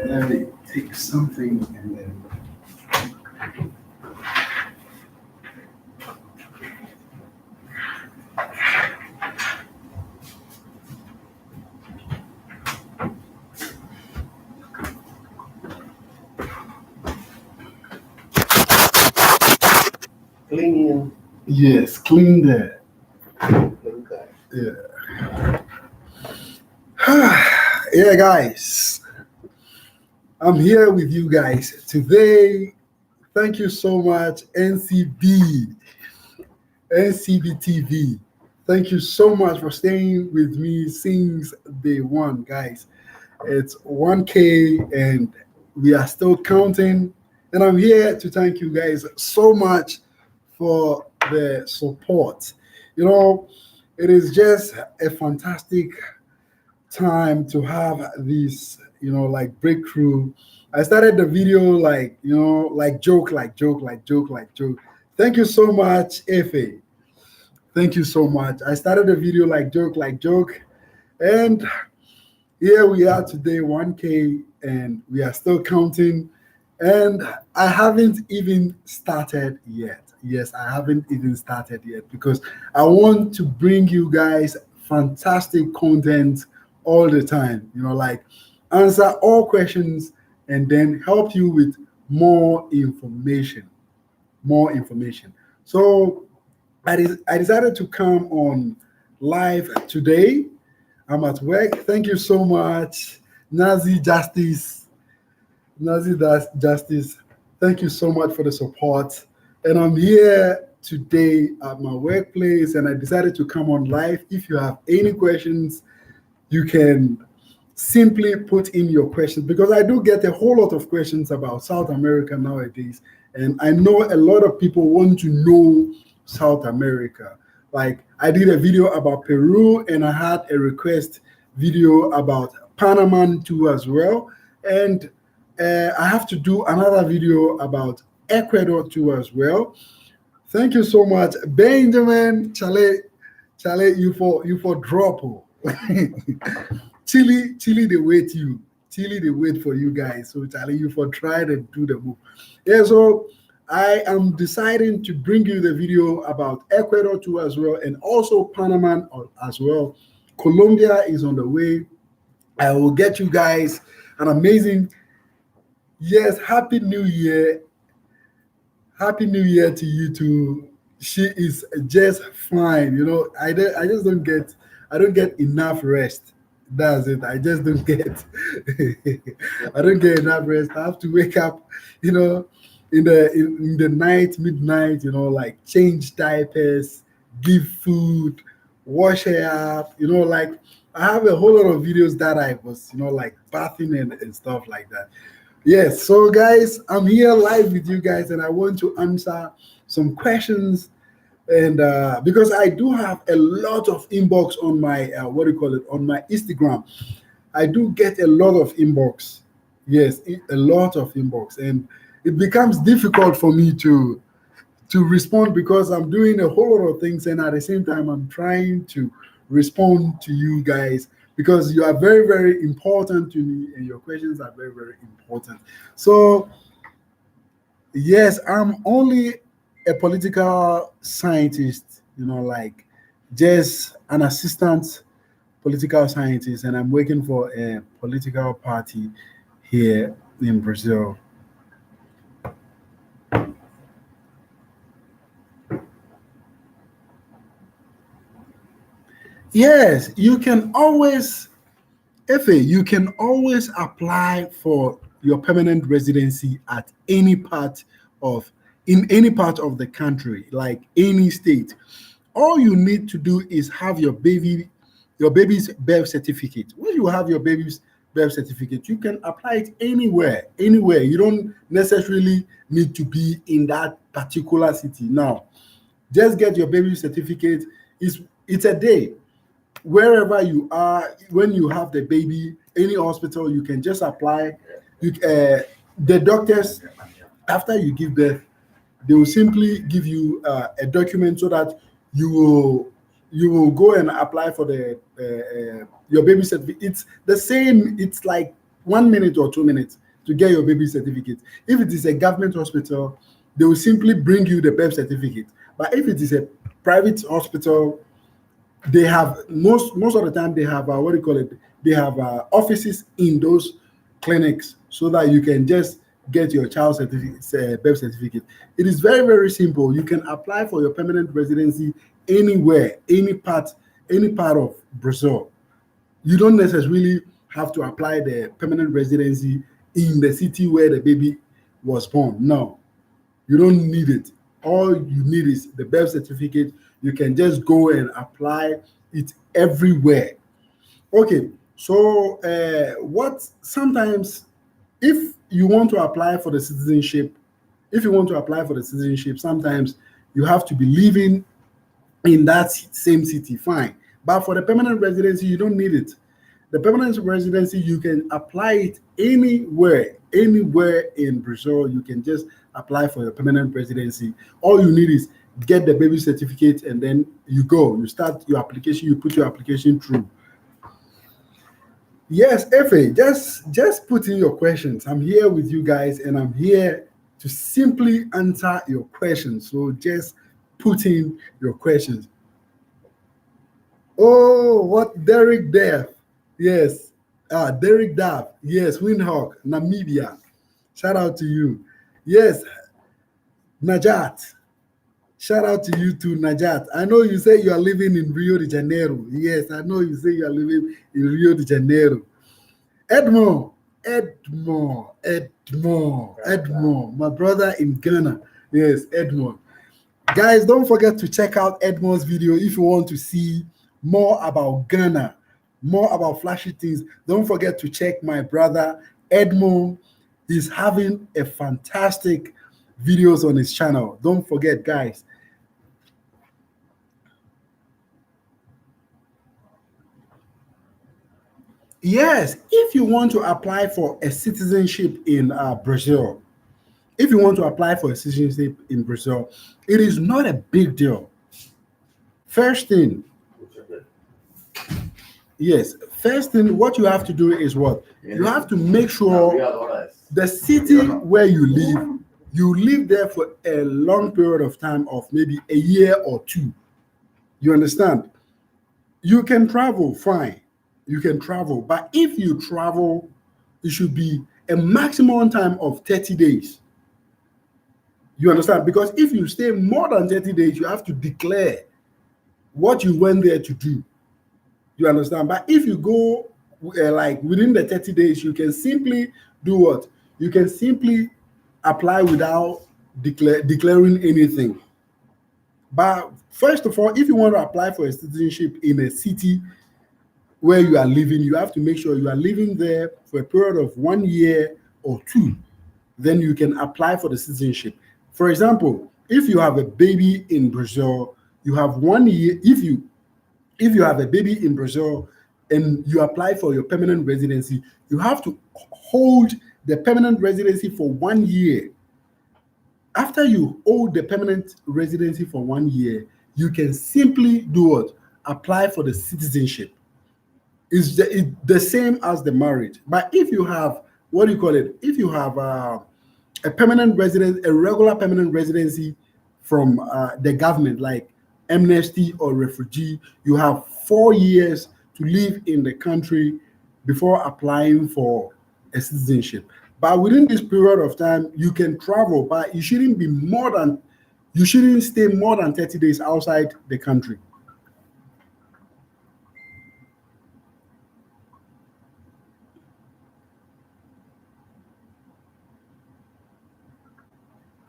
Let me take something and then. Clean. Yes, clean there. Okay. Yeah. Yeah, guys. I'm here with you guys today. Thank you so much, NCB TV. Thank you so much for staying with me since day one, guys. It's 1K and we are still counting. And I'm here to thank you guys so much for the support. You know, it is just a fantastic time to have this, like breakthrough. I started the video like, like joke, like joke, like joke, like joke. Thank you so much, Efe. Thank you so much. I started the video like joke, like joke. And here we are today, 1K, and we are still counting. And I haven't even started yet. Yes, I haven't even started yet because I want to bring you guys fantastic content all the time. Like answer all questions and then help you with more information. More information. So I decided to come on live today. I'm at work. Thank you so much, Nazi Justice. Justice. Thank you so much for the support. And I'm here today at my workplace, and I decided to come on live. If you have any questions, you can simply put in your questions because I do get a whole lot of questions about South America nowadays. And I know a lot of people want to know South America. Like I did a video about Peru and I had a request video about Panama too as well. And I have to do another video about Ecuador too as well. Thank you so much, Benjamin Chale, you for drop. Chile, they wait you. Chile, they wait for you guys. So Charlie, you for try to do the move. Yeah, so I am deciding to bring you the video about Ecuador too as well, and also Panama as well. Colombia is on the way. I will get you guys an amazing, yes, happy new year. Happy New Year to you too. She is just fine. I just don't get enough rest. That's it. I just don't get I don't get enough rest. I have to wake up, in the night, midnight, like change diapers, give food, wash hair up, like I have a whole lot of videos that I was, like bathing and stuff like that. Yes, so guys, I'm here live with you guys, and I want to answer some questions. And because I do have a lot of inbox on my on my Instagram, I do get a lot of inbox. Yes, a lot of inbox, and it becomes difficult for me to respond because I'm doing a whole lot of things, and at the same time, I'm trying to respond to you guys because you are very, very important to me, and your questions are very, very important. So, yes, I'm only a political scientist, like just an assistant political scientist, and I'm working for a political party here in Brazil. Yes, you can always, Efe, you can always apply for your permanent residency at any part of in any part of the country, like any state. All you need to do is have your baby's birth certificate. When you have your baby's birth certificate, you can apply it anywhere, anywhere. You don't necessarily need to be in that particular city. Now, just get your baby certificate. It's a day wherever you are when you have the baby, any hospital, you can just apply. The doctors, after you give birth, they will simply give you a document so that you will go and apply for the your baby certificate. It's the same. It's like 1 minute or 2 minutes to get your baby certificate. If it is a government hospital, they will simply bring you the birth certificate. But if it is a private hospital, they have most of the time they have what do you call it? They have offices in those clinics so that you can just get your child certificate, birth certificate. It is very simple. You can apply for your permanent residency anywhere, any part of Brazil. You don't necessarily have to apply the permanent residency in the city where the baby was born. No, you don't need it. All you need is the birth certificate. You can just go and apply it everywhere. Okay, so what sometimes if you want to apply for the citizenship, sometimes you have to be living in that same city, fine. But for the permanent residency, you don't need it. The permanent residency, you can apply it anywhere in Brazil. You can just apply for your permanent residency. All you need is get the baby certificate, and then you go. You start your application. You put your application through. Yes, Efe, just put in your questions. I'm here with you guys, and I'm here to simply answer your questions. So just put in your questions. Oh, what Derek Deaf? Yes. Derek Daff. Yes, Windhawk, Namibia. Shout out to you. Yes, Najat. Shout out to you too, Najat. I know you say you are living in Rio de Janeiro. Yes, I know you say you are living in Rio de Janeiro. Edmond, my brother in Ghana. Yes, Edmond. Guys, don't forget to check out Edmond's video if you want to see more about Ghana, more about flashy things. Don't forget to check my brother Edmond. He's having a fantastic videos on his channel. Don't forget, guys. Yes, if you want to apply for a citizenship in Brazil, it is not a big deal. First thing, what you have to do is what? You have to make sure the city where you live there for a long period of time of maybe a year or two. You understand? You can travel, fine. You can travel. But if you travel, it should be a maximum time of 30 days. You understand? Because if you stay more than 30 days, you have to declare what you went there to do. You understand? But if you go like within the 30 days, you can simply do what? You can simply apply without declaring anything. But first of all, if you want to apply for a citizenship in a city where you are living, you have to make sure you are living there for a period of 1 year or two. Then you can apply for the citizenship. For example, if you have a baby in Brazil, you have 1 year. If you have a baby in Brazil and you apply for your permanent residency, you have to hold the permanent residency for 1 year. After you hold the permanent residency for 1 year, you can simply do what? Apply for the citizenship. It's the same as the marriage. But if you have, what do you call it? If you have a permanent residence, a regular permanent residency from the government, like amnesty or refugee, you have 4 years to live in the country before applying for a citizenship. But within this period of time, you can travel, but you shouldn't stay more than 30 days outside the country.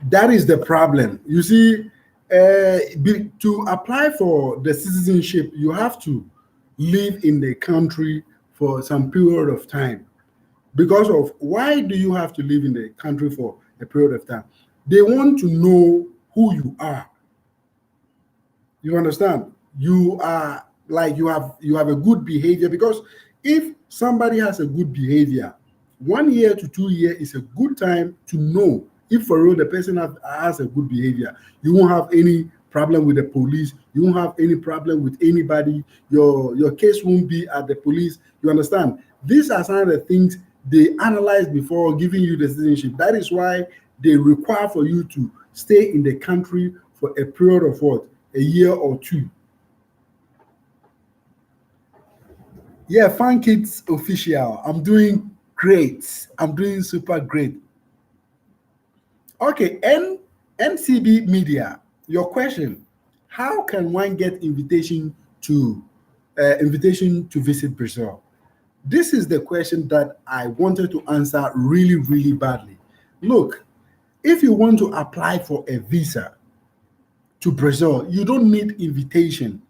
That is the problem. You see, to apply for the citizenship, you have to live in the country for some period of time. Because of why do you have to live in the country for a period of time? They want to know who you are. You understand? You are like you have a good behavior, because if somebody has a good behavior, 1 year to 2 years is a good time to know if for real the person has a good behavior. You won't have any problem with the police. You won't have any problem with anybody. Your case won't be at the police. You understand? These are some of the things they analyze before giving you the citizenship. That is why they require for you to stay in the country for a period of what? A year or two. Yeah, Fan Kids official. I'm doing great. I'm doing super great. Okay, NCB Media. Your question: how can one get invitation to visit Brazil? This is the question that I wanted to answer really, really badly. Look, if you want to apply for a visa to Brazil, you don't need invitation.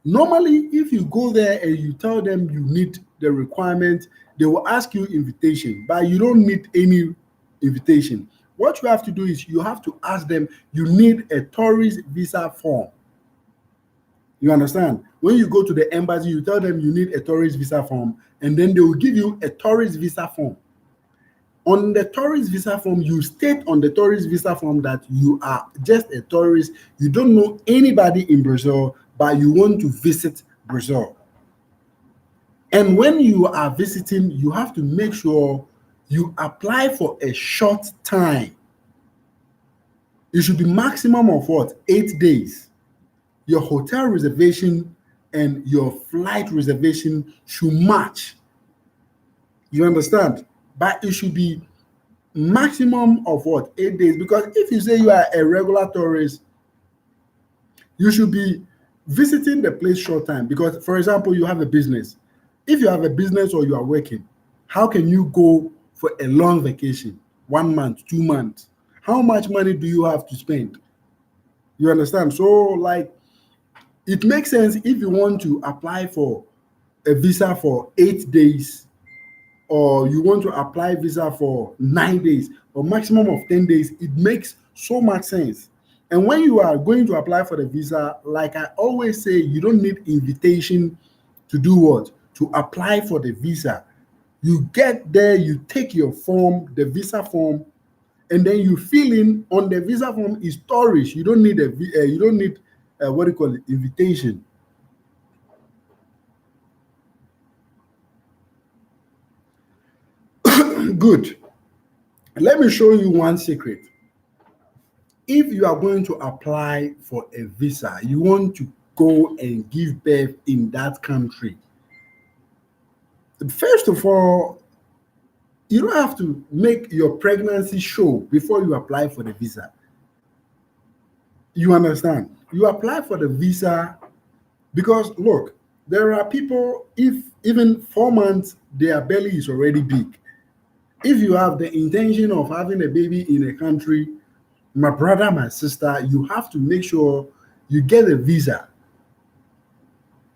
Normally, if you go there and you tell them you need the requirement, they will ask you invitation, but you don't need any invitation. What you have to do is you have to ask them, you need a tourist visa form. You understand? When you go to the embassy, you tell them you need a tourist visa form, and then they will give you a tourist visa form. On the tourist visa form, you state on the tourist visa form that you are just a tourist, you don't know anybody in Brazil, but you want to visit Brazil. And when you are visiting, you have to make sure you apply for a short time. It should be maximum of what? 8 days. Your hotel reservation and your flight reservation should match. You understand? But it should be maximum of what? 8 days. Because if you say you are a regular tourist, you should be visiting the place short time. Because, for example, you have a business. If you have a business or you are working, how can you go for a long vacation? 1 month, 2 months. How much money do you have to spend? You understand? So, like, it makes sense if you want to apply for a visa for 8 days, or you want to apply visa for 9 days, or maximum of 10 days. It makes so much sense. And when you are going to apply for the visa, like I always say, you don't need invitation to do what? To apply for the visa. You get there, you take your form, the visa form, and then you fill in on the visa form is tourist. You don't need what do you call it, invitation. Good. Let me show you one secret. If you are going to apply for a visa, you want to go and give birth in that country. First of all, you don't have to make your pregnancy show before you apply for the visa. You understand? You apply for the visa because, look, there are people, if even 4 months, their belly is already big. If you have the intention of having a baby in a country, my brother, my sister, you have to make sure you get a visa.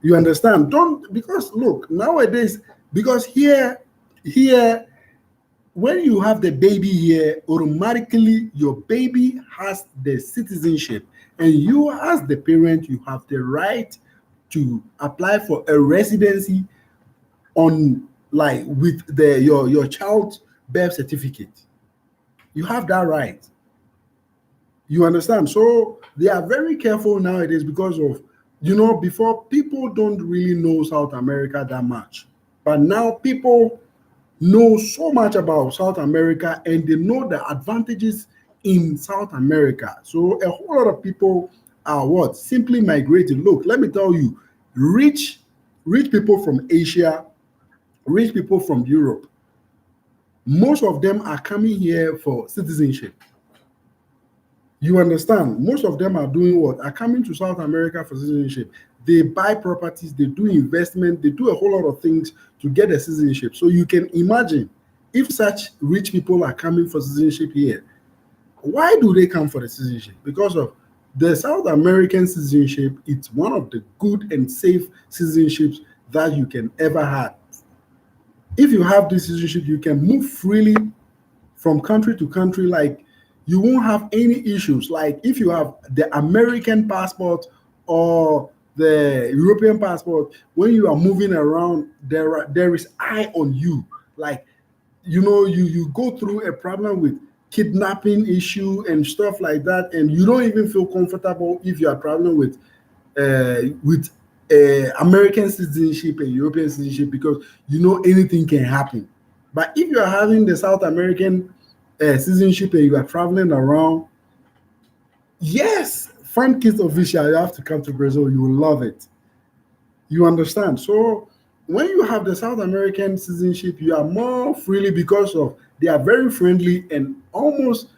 You understand? Don't, because look, nowadays, because here, when you have the baby here, automatically your baby has the citizenship, and you as the parent, you have the right to apply for a residency on, like, with your child's birth certificate. You have that right. You understand? So they are very careful nowadays because of, before people don't really know South America that much. But now people know so much about South America, and they know the advantages in South America. So a whole lot of people are what? Simply migrating. Look, let me tell you, rich people from Asia, rich people from Europe, most of them are coming here for citizenship. You understand? Most of them are doing what? Are coming to South America for citizenship. They buy properties, they do investment, they do a whole lot of things to get a citizenship. So you can imagine, if such rich people are coming for citizenship here, why do they come for the citizenship? Because of the South American citizenship. It's one of the good and safe citizenships that you can ever have. If you have this citizenship, you can move freely from country to country. Like, you won't have any issues. Like, if you have the American passport or the European passport, when you are moving around, there is eye on you. Like, you go through a problem with kidnapping issue and stuff like that, and you don't even feel comfortable if you are traveling with American citizenship and European citizenship, because anything can happen. But if you are having the South American citizenship and you are traveling around, yes, franquist official, you have to come to Brazil. You will love it. You understand? So when you have the South American citizenship, you are more freely because of they are very friendly and almost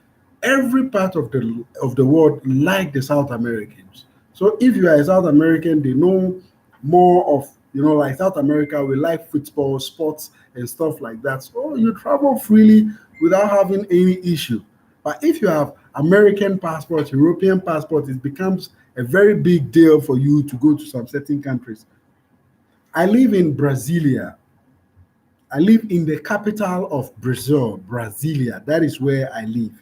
every part of the world like the South Americans. So if you are a South American, they know more of like South America. We like football, sports, and stuff like that. So you travel freely without having any issue. But if you have American passport, European passport, it becomes a very big deal for you to go to some certain countries. I live in Brasilia. I live in the capital of Brazil, Brasilia. That is where I live.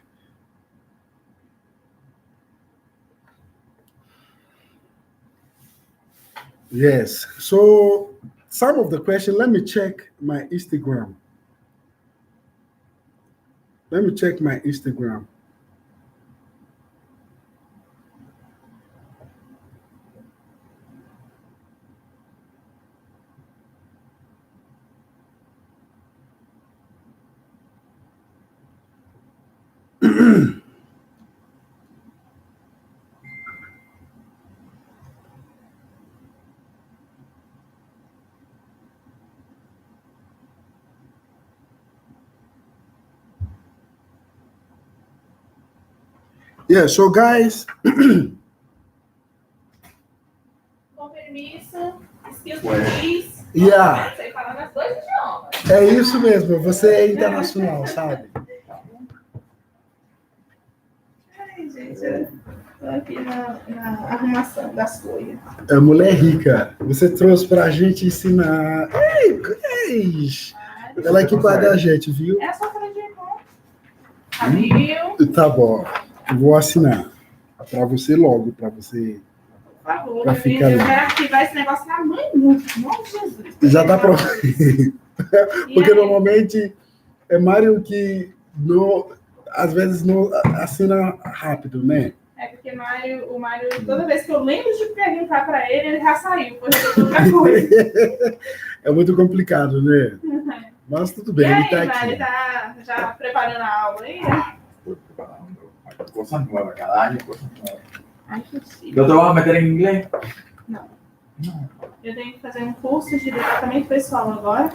Yes. So some of the question, let me check my Instagram. Let me check my Instagram. Yeah, so guys, Com permisso, excuse me, please. yeah, Sei falar nas dois idiomas. é isso mesmo. Você é internacional, sabe? Ai, gente, eu tô aqui na arrumação das coisas. É mulher rica. Você trouxe pra gente ensinar. Ei, ela é que paga a gente, viu? É a sua cara de irmão. Abriu. Tá bom. Eu vou assinar pra você logo, pra você. Por favor, Pra meu filho, ficar eu ali. quero ativar esse negócio na mãe, no nome de Jesus. Já tá pronto. E Porque aí? normalmente é Mário que não, às vezes não assina rápido, né? É porque o Mário, toda vez que eu lembro de perguntar pra ele, ele já saiu, foi resolver outra coisa. É muito complicado, né? Mas tudo E bem, ele aí, tá Mário, aqui. tá já preparando a aula aí? Estoy preparando cosas nuevas cada año, cosas nuevas. Ai, que chique. ¿No te vas a meter en inglés? Não. No. Eu tenho que fazer um curso de departamento pessoal agora.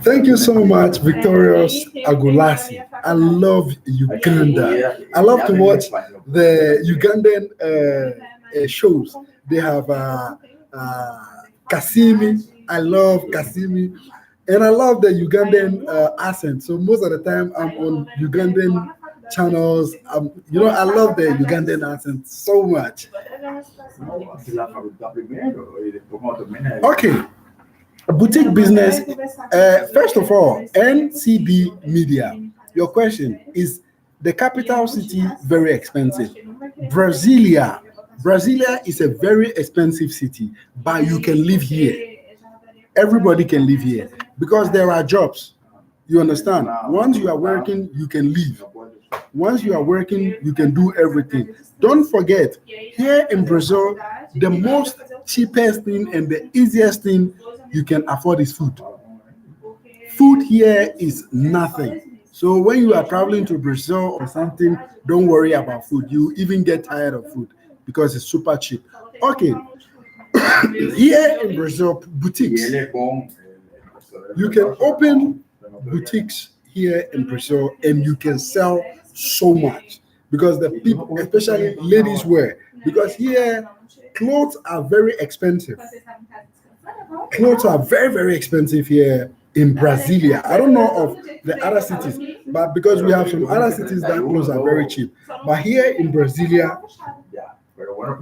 Thank you so much, Victorious Agulassi. I love Uganda. I love to watch the Ugandan shows. They have Kasimi. I love Kasimi. And I love the Ugandan accent. So most of the time I'm on Ugandan channels. I love the Ugandan accent so much. No, haces la facultad primero y después cuando termines. Okay. Boutique business. First of all, NCB Media. Your question is the capital city very expensive? Brasilia is a very expensive city, but you can live here. Everybody can live here because there are jobs. You understand? Once you are working, you can live. Once you are working, you can do everything. Don't forget, here in Brazil, the most cheapest thing and the easiest thing you can afford is food. Food here is nothing. So when you are traveling to Brazil or something, don't worry about food. You even get tired of food because it's super cheap. Okay. Here in Brazil, boutiques. You can open boutiques here in Brazil and you can sell so much because the people, especially ladies wear, because here clothes are very expensive. Clothes are very, very expensive here in Brasilia. I don't know of the other cities, but because we have some other cities that clothes are very cheap. But here in Brasilia,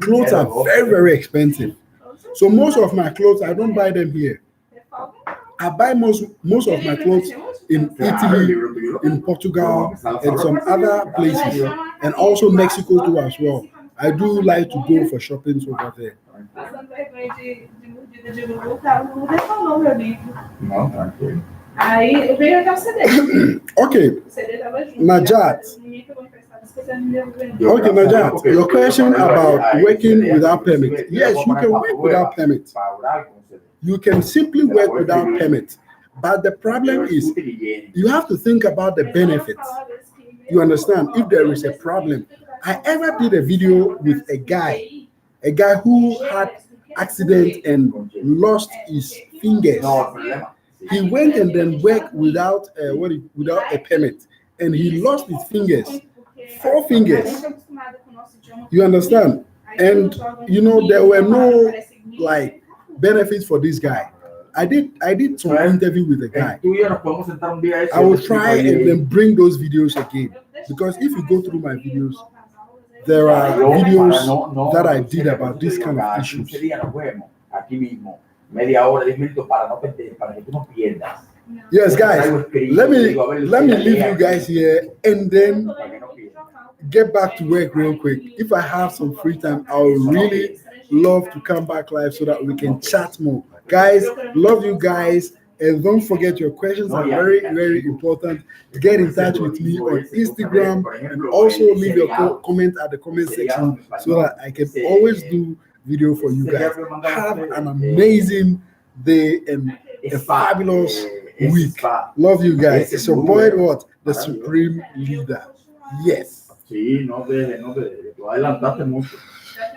clothes are very, very expensive. So most of my clothes, I don't buy them here. I buy most of my clothes in Italy, in Portugal, and some other places, and also Mexico too as well. I do like to go for shopping over there. Passando vergonha de Google, tá? O Google defanou meu livro. No, tranquilo. Aí eu veio até o CD. Okay, O CD tava junto. Najat. Ninguém pegou emprestado, esquecendo de devolver. Okay, Najat, your question about working without permit. Yes, you can work without permit. You can simply work without permit. But the problem is, Discute y llenen. you have to think about the benefits. You understand? If there is a problem, I ever did a video with a guy who had accident and lost his fingers. No, el problema. Sí. He went and then worked without without a permit, and he lost his fingers, 4 fingers. You understand? And you know there were no like benefits for this guy. I did some interview with the guy. Tú y yo nos podemos sentar un día. I will try and then bring those videos again, because if you go through my videos, there are videos that I did about this kind of issues. Ese día nos vemos aquí mismo, media hora, 10 minutos para no perder, para que tú no pierdas. Yes, guys, let me leave you guys here and then Para que no pierdas. get back to work real quick. If I have some free time, I would really love to come back live so that we can chat more. Guys, love you guys. And don't forget, your questions are very, very important. Get in touch with me on Instagram and also leave your comment at the comment section so that I can always do video for you guys. Have an amazing day and a fabulous week. Love you guys. It's your boy, what? The Supreme Leader. Yes. Sí, no te adelantaste mucho.